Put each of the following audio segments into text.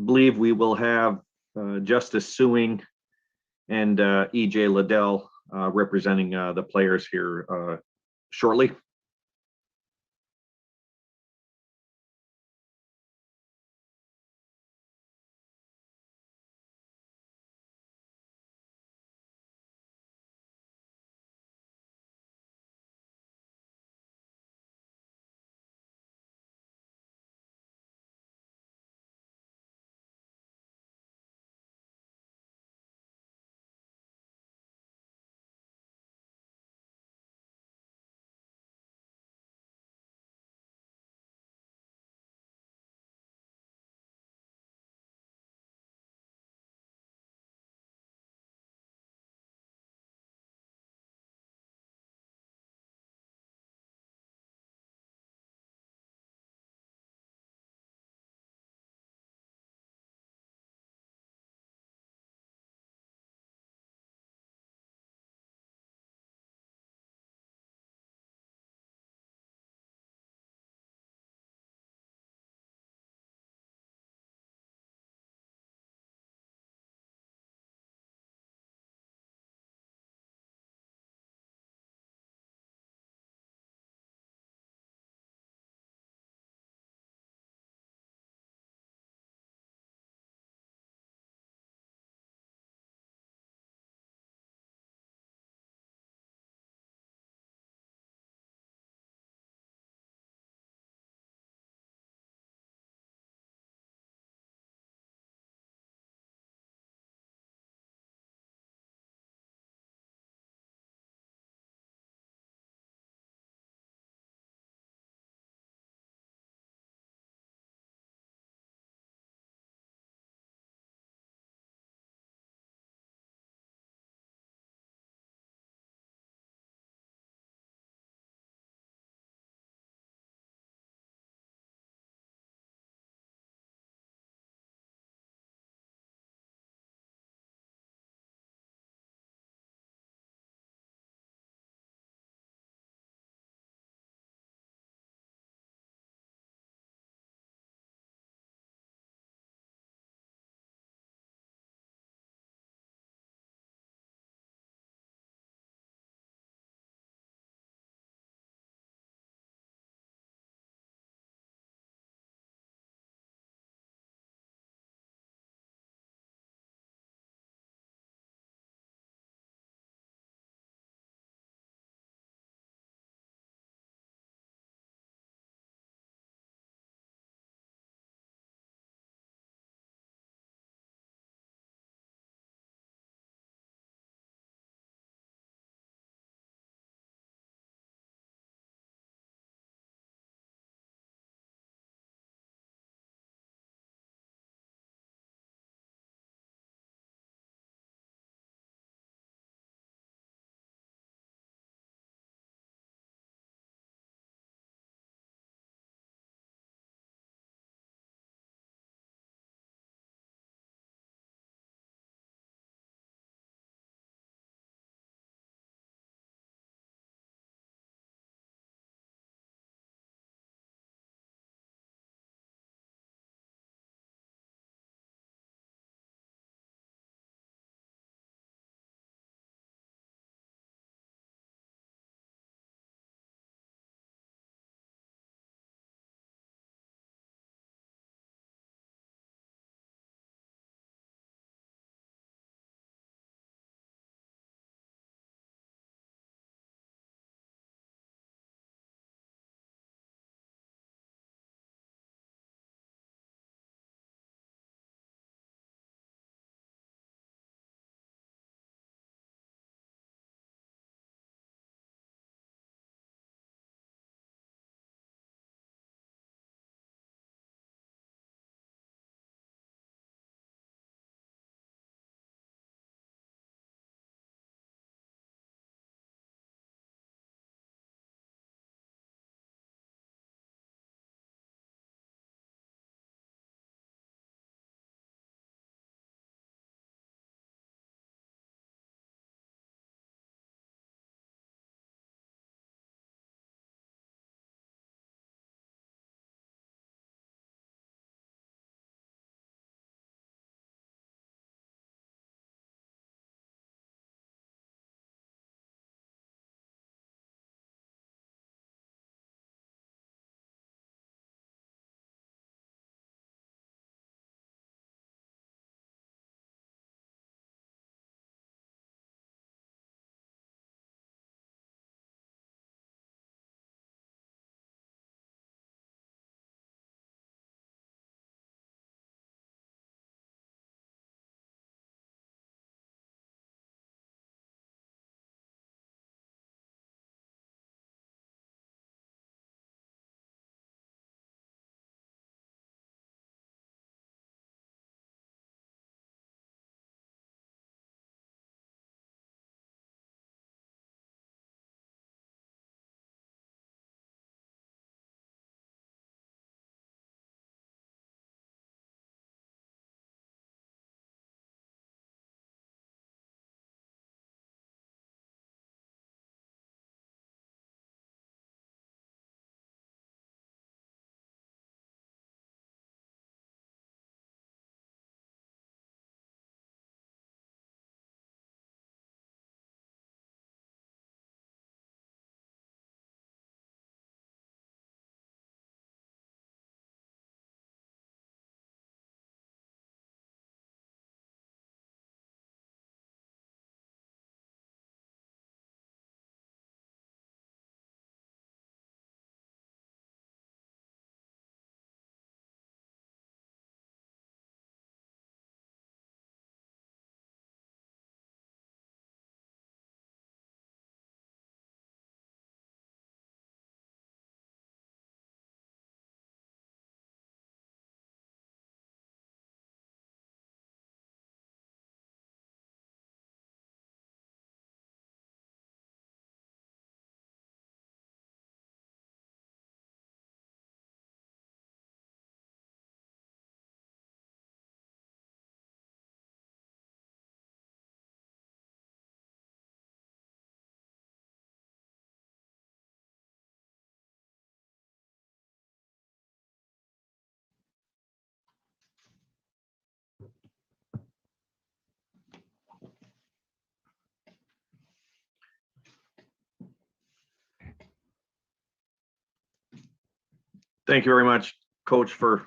believe we will have Justice Suing and EJ Liddell representing the players here shortly. Thank you very much, Coach, for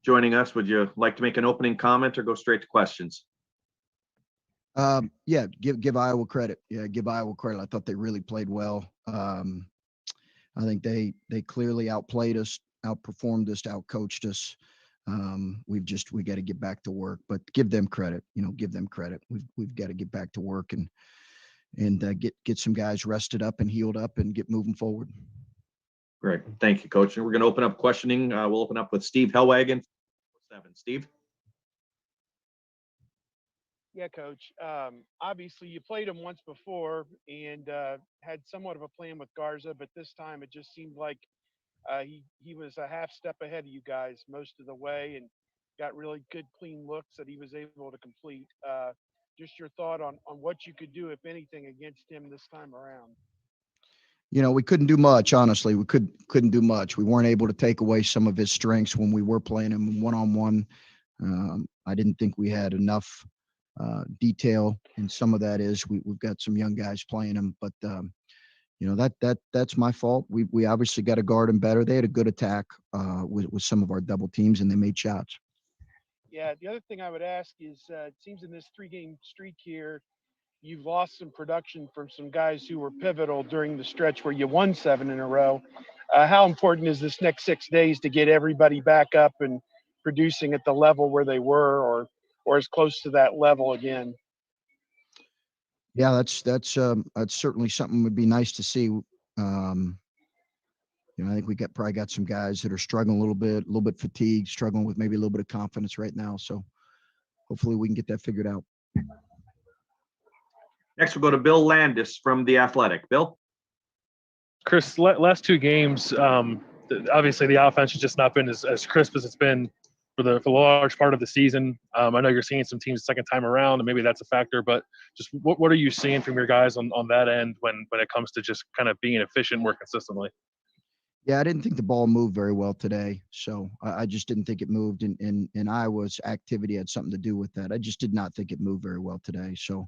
joining us. Would you like to make an opening comment or go straight to questions? Yeah, give Iowa credit. Yeah, give Iowa credit. I thought they really played well. I think they clearly outplayed us, outperformed us, outcoached us. We got to get back to work, but give them credit. Give them credit. We've got to get back to work and get some guys rested up and healed up and get moving forward. Great. Thank you, Coach. And we're going to open up questioning. We'll open up with Steve Hellwagon. Steve. Yeah, Coach. Obviously, you played him once before and had somewhat of a plan with Garza, but this time it just seemed like he was a half step ahead of you guys most of the way and got really good, clean looks that he was able to complete. Just your thought on what you could do, if anything, against him this time around. We couldn't do much, honestly. We couldn't do much. We weren't able to take away some of his strengths when we were playing him one-on-one. I didn't think we had enough detail, and some of that is we've got some young guys playing him, but that's my fault. We obviously got to guard him better. They had a good attack with some of our double teams, and they made shots. Yeah, the other thing I would ask is, it seems in this 3-game streak here, you've lost some production from some guys who were pivotal during the stretch where you won 7 in a row. How important is this next 6 days to get everybody back up and producing at the level where they were, or as close to that level again? Yeah, that's certainly something would be nice to see. I think we probably got some guys that are struggling a little bit fatigued, struggling with maybe a little bit of confidence right now. So hopefully we can get that figured out. Next, we'll go to Bill Landis from The Athletic. Bill? Chris, last 2 games, obviously the offense has just not been as crisp as it's been for the large part of the season. I know you're seeing some teams second time around, and maybe that's a factor, but just what are you seeing from your guys on that end when it comes to just kind of being efficient more consistently? Yeah, I didn't think the ball moved very well today, so I just didn't think it moved, and Iowa's activity had something to do with that. I just did not think it moved very well today, so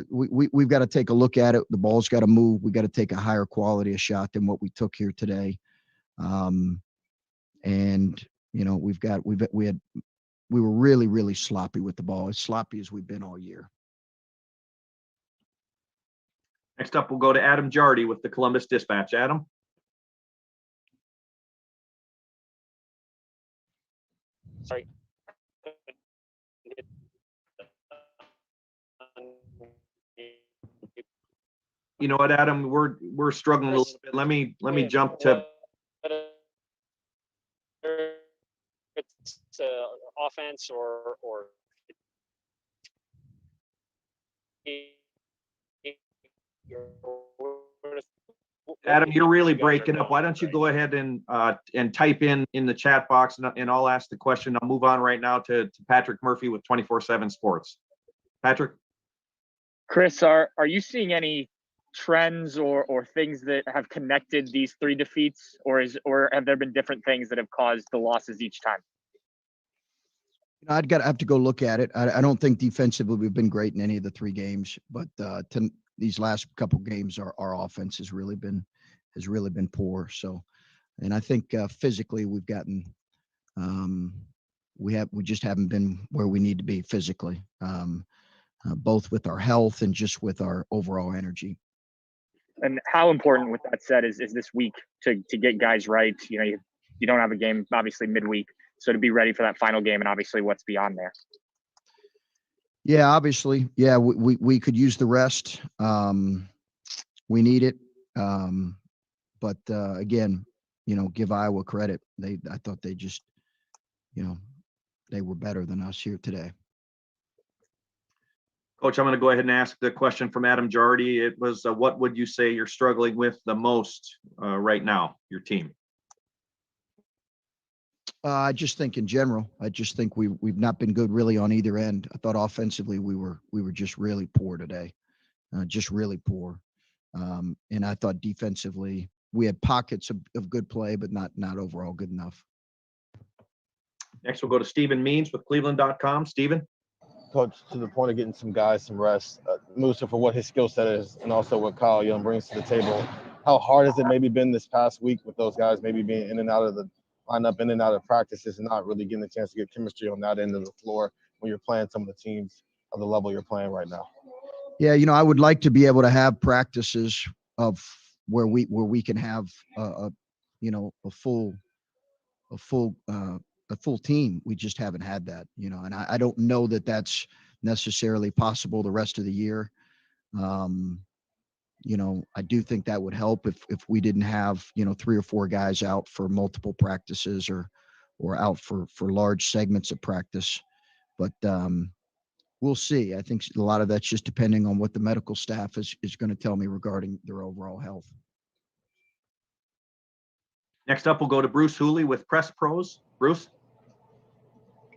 we've got to take a look at it. The ball's got to move. We got to take a higher quality of shot than what we took here today, and we were really, really sloppy with the ball, as sloppy as we've been all year. Next up, we'll go to Adam Jardy with the Columbus Dispatch. Adam? Sorry. You know what, Adam? We're struggling a little bit. Let me jump to It's offense or Adam, you're really breaking up. Why don't you go ahead and type in the chat box, and I'll ask the question. I'll move on right now to Patrick Murphy with 24/7 Sports. Patrick? Chris, are you seeing any trends or things that have connected these 3 defeats, or have there been different things that have caused the losses each time? I have to go look at it. I don't think defensively we've been great in any of the 3 games, but these last couple games, our offense has really been poor. So, and I think physically we've gotten we just haven't been where we need to be physically, both with our health and just with our overall energy. And how important, with that said, is this week to get guys right? You don't have a game obviously midweek, so to be ready for that final game and obviously what's beyond there. Yeah, obviously. Yeah, we could use the rest. We need it. But again, give Iowa credit. I thought they just, they were better than us here today. Coach, I'm going to go ahead and ask the question from Adam Jardy. It was, what would you say you're struggling with the most right now, your team? I just think in general, we've not been good really on either end. I thought offensively we were just really poor today, just really poor. And I thought defensively we had pockets of good play, but not overall good enough. Next, we'll go to Stephen Means with Cleveland.com. Stephen? Coach, to the point of getting some guys some rest, Musa, for what his skill set is and also what Kyle Young brings to the table, how hard has it maybe been this past week with those guys maybe being in and out of the lineup, in and out of practices, and not really getting a chance to get chemistry on that end of the floor when you're playing some of the teams of the level you're playing right now? Yeah, I would like to be able to have practices of where we can have a full team. We just haven't had that, and I don't know that that's necessarily possible the rest of the year. I do think that would help if we didn't have, 3 or 4 guys out for multiple practices or out for large segments of practice. But we'll see. I think a lot of that's just depending on what the medical staff is going to tell me regarding their overall health. Next up, we'll go to Bruce Hooley with Press Pros. Bruce?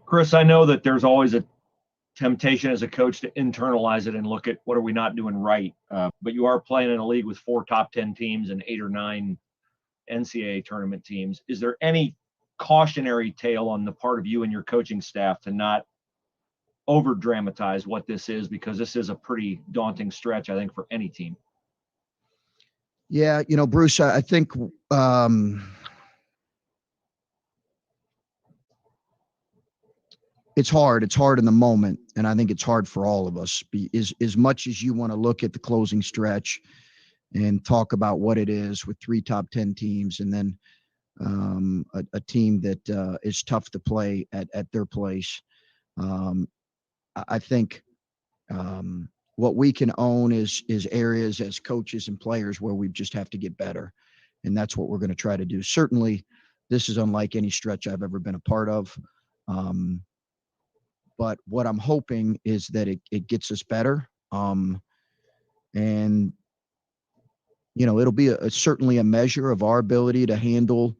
Chris, I know that there's always a temptation as a coach to internalize it and look at what are we not doing right. But you are playing in a league with 4 top 10 teams and 8 or 9 NCAA tournament teams. Is there any cautionary tale on the part of you and your coaching staff to not over dramatize what this is, because this is a pretty daunting stretch, I think, for any team? Yeah, Bruce, I think it's hard. It's hard in the moment, and I think it's hard for all of us. As much as you want to look at the closing stretch and talk about what it is with 3 top 10 teams, and then a team that is tough to play at their place. I think what we can own is areas as coaches and players where we just have to get better, and that's what we're going to try to do. Certainly, this is unlike any stretch I've ever been a part of. But what I'm hoping is that it gets us better. And, it'll be certainly a measure of our ability to handle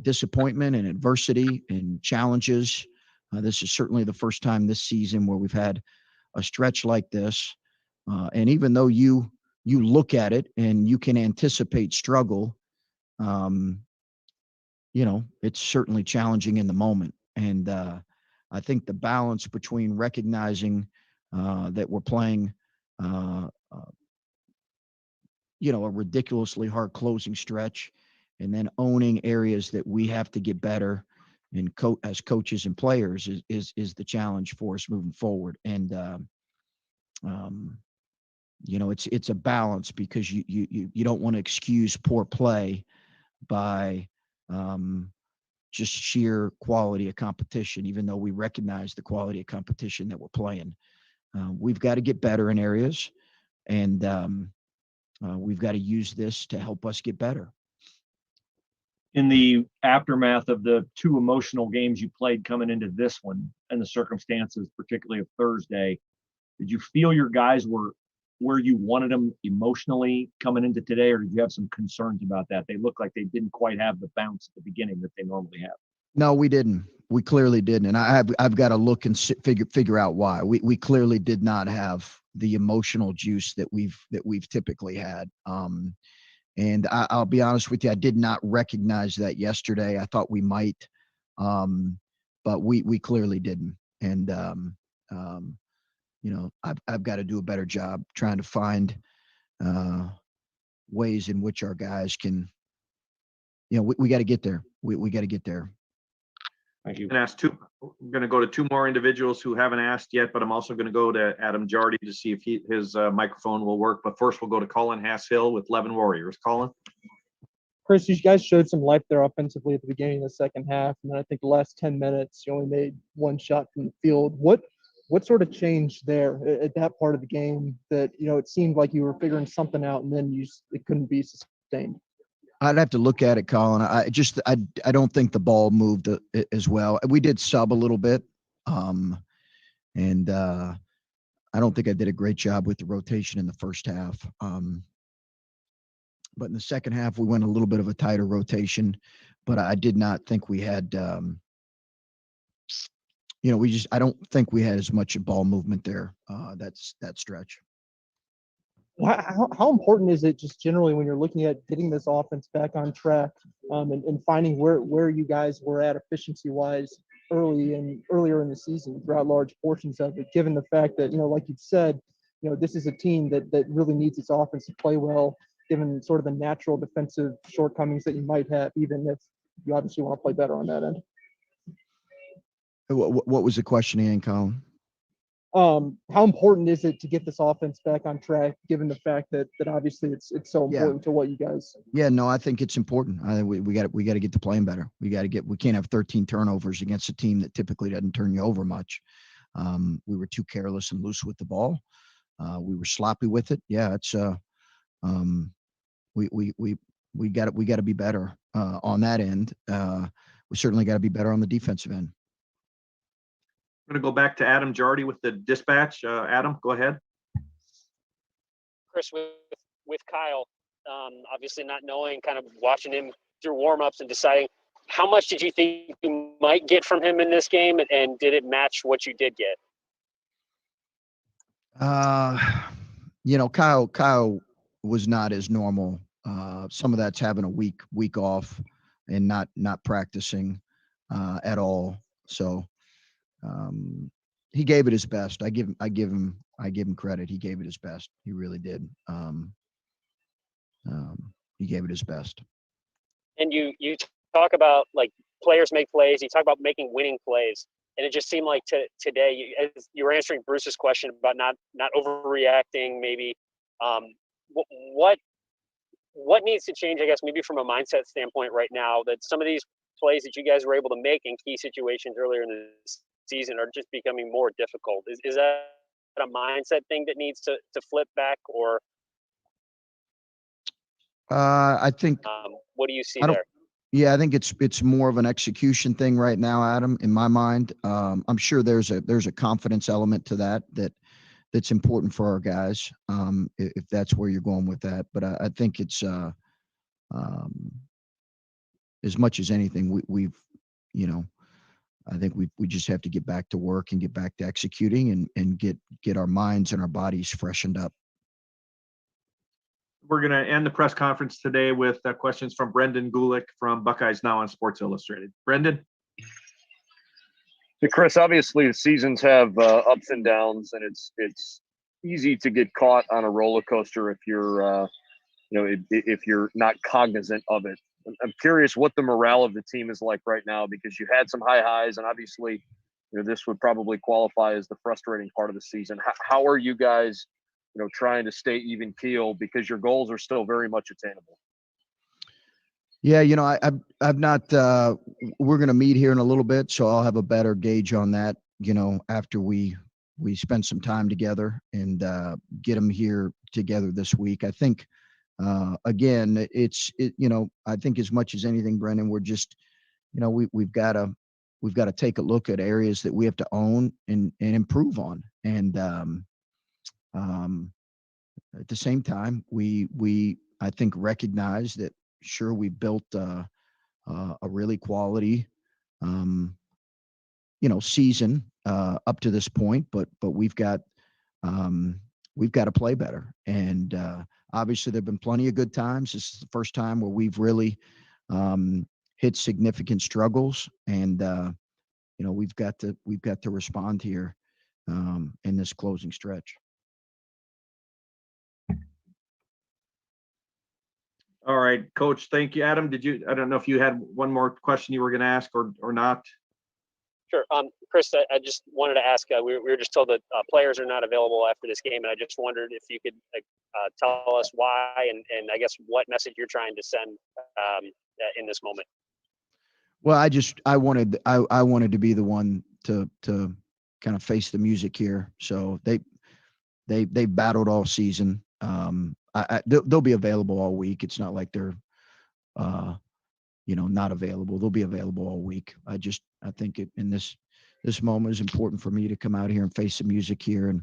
disappointment and adversity and challenges. This is certainly the first time this season where we've had a stretch like this. And even though you look at it and you can anticipate struggle, it's certainly challenging in the moment. And I think the balance between recognizing that we're playing, a ridiculously hard closing stretch, and then owning areas that we have to get better and as coaches and players is the challenge for us moving forward. And it's a balance, because you don't want to excuse poor play by just sheer quality of competition, even though we recognize the quality of competition that we're playing. We've got to get better in areas, and we've got to use this to help us get better. In the aftermath of the 2 emotional games you played coming into this one, and the circumstances, particularly of Thursday, did you feel your guys were where you wanted them emotionally coming into today, or did you have some concerns about that? They look like they didn't quite have the bounce at the beginning that they normally have. No, we didn't. We clearly didn't, and I've got to look and figure out why. We clearly did not have the emotional juice that we've typically had. And I'll be honest with you, I did not recognize that yesterday. I thought we might, but we clearly didn't. And I've got to do a better job trying to find ways in which our guys can. We got to get there. We got to get there. Thank you. I'm going to go to 2 more individuals who haven't asked yet, but I'm also going to go to Adam Jardy to see if his microphone will work. But first, we'll go to Colin Hass-Hill with Levin Warriors. Colin? Chris, you guys showed some life there offensively at the beginning of the second half, and then I think the last 10 minutes you only made 1 shot from the field. What sort of changed there at that part of the game that it seemed like you were figuring something out, and then it couldn't be sustained? I'd have to look at it, Colin. I don't think the ball moved as well. We did sub a little bit, and I don't think I did a great job with the rotation in the first half. But in the second half, we went a little bit of a tighter rotation. But I did not think we had, I don't think we had as much ball movement there. That stretch. How important is it just generally when you're looking at getting this offense back on track, and finding where you guys were at efficiency-wise earlier in the season throughout large portions of it, given the fact that, like you've said, this is a team that really needs its offense to play well, given sort of the natural defensive shortcomings that you might have, even if you obviously want to play better on that end? What was the question again, Colin? How important is it to get this offense back on track, given the fact that obviously it's so Yeah. important to what you guys? Yeah, no, I think it's important. I think we got to get to playing better. We can't have 13 turnovers against a team that typically doesn't turn you over much. We were too careless and loose with the ball. We were sloppy with it. Yeah, it's we got to be better on that end. We certainly got to be better on the defensive end. I'm going to go back to Adam Jardy with the Dispatch. Adam, go ahead. Chris, with Kyle, obviously not knowing, kind of watching him through warmups and deciding, how much did you think you might get from him in this game, and did it match what you did get? Kyle was not as normal. Some of that's having a week off and not practicing at all. So he gave it his best. I give him credit. He gave it his best. He really did. He gave it his best. And you talk about, like, players make plays. You talk about making winning plays, and it just seemed like today, as you were answering Bruce's question about not overreacting, maybe. What needs to change, I guess, maybe from a mindset standpoint right now, that some of these plays that you guys were able to make in key situations earlier in the season are just becoming more difficult? Is that a mindset thing that needs to flip back, or I think. What do you see there? Yeah, I think it's more of an execution thing right now, Adam, in my mind. I'm sure there's a confidence element to that's important for our guys, if that's where you're going with that. But I think it's as much as anything, I think we just have to get back to work and get back to executing and get our minds and our bodies freshened up. We're going to end the press conference today with questions from Brendan Gulick from Buckeyes Now on Sports Illustrated. Brendan? Hey, Chris, obviously the seasons have ups and downs, and it's easy to get caught on a roller coaster if you're if you're not cognizant of it. I'm curious what the morale of the team is like right now, because you had some high highs, and obviously, this would probably qualify as the frustrating part of the season. How are you guys, trying to stay even keel, because your goals are still very much attainable? Yeah, I've not. We're going to meet here in a little bit, so I'll have a better gauge on that. After we spend some time together and get them here together this week. I think. Again, I think as much as anything, Brendan, we're just, we've got to take a look at areas that we have to own and improve on. And at the same time, we I think recognize that, sure, we built a really quality, season up to this point, but we've got to play better. And obviously, there've been plenty of good times. This is the first time where we've really hit significant struggles, and we've got to respond here in this closing stretch. All right, Coach. Thank you, Adam. I don't know if you had one more question you were going to ask or not. Sure. Chris, I just wanted to ask, we were just told that players are not available after this game, and I just wondered if you could tell us why, and I guess what message you're trying to send in this moment. Well, I wanted to be the one to kind of face the music here. So they battled all season. They'll be available all week. It's not like they're not available. They'll be available all week. I think in this moment is important for me to come out here and face the music here, and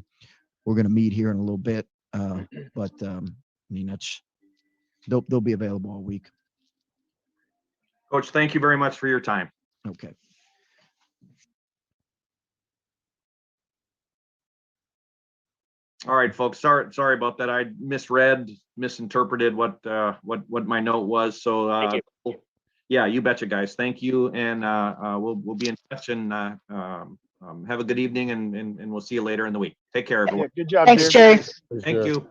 we're going to meet here in a little bit. But they'll be available all week. Coach, thank you very much for your time. Okay. All right, folks. Sorry about that. I misinterpreted what my note was. So Thank you. Yeah, you betcha, guys. Thank you, and we'll be in touch, and have a good evening, and we'll see you later in the week. Take care, everyone. Yeah, good job, Thanks, Jerry. Jerry. Thank you.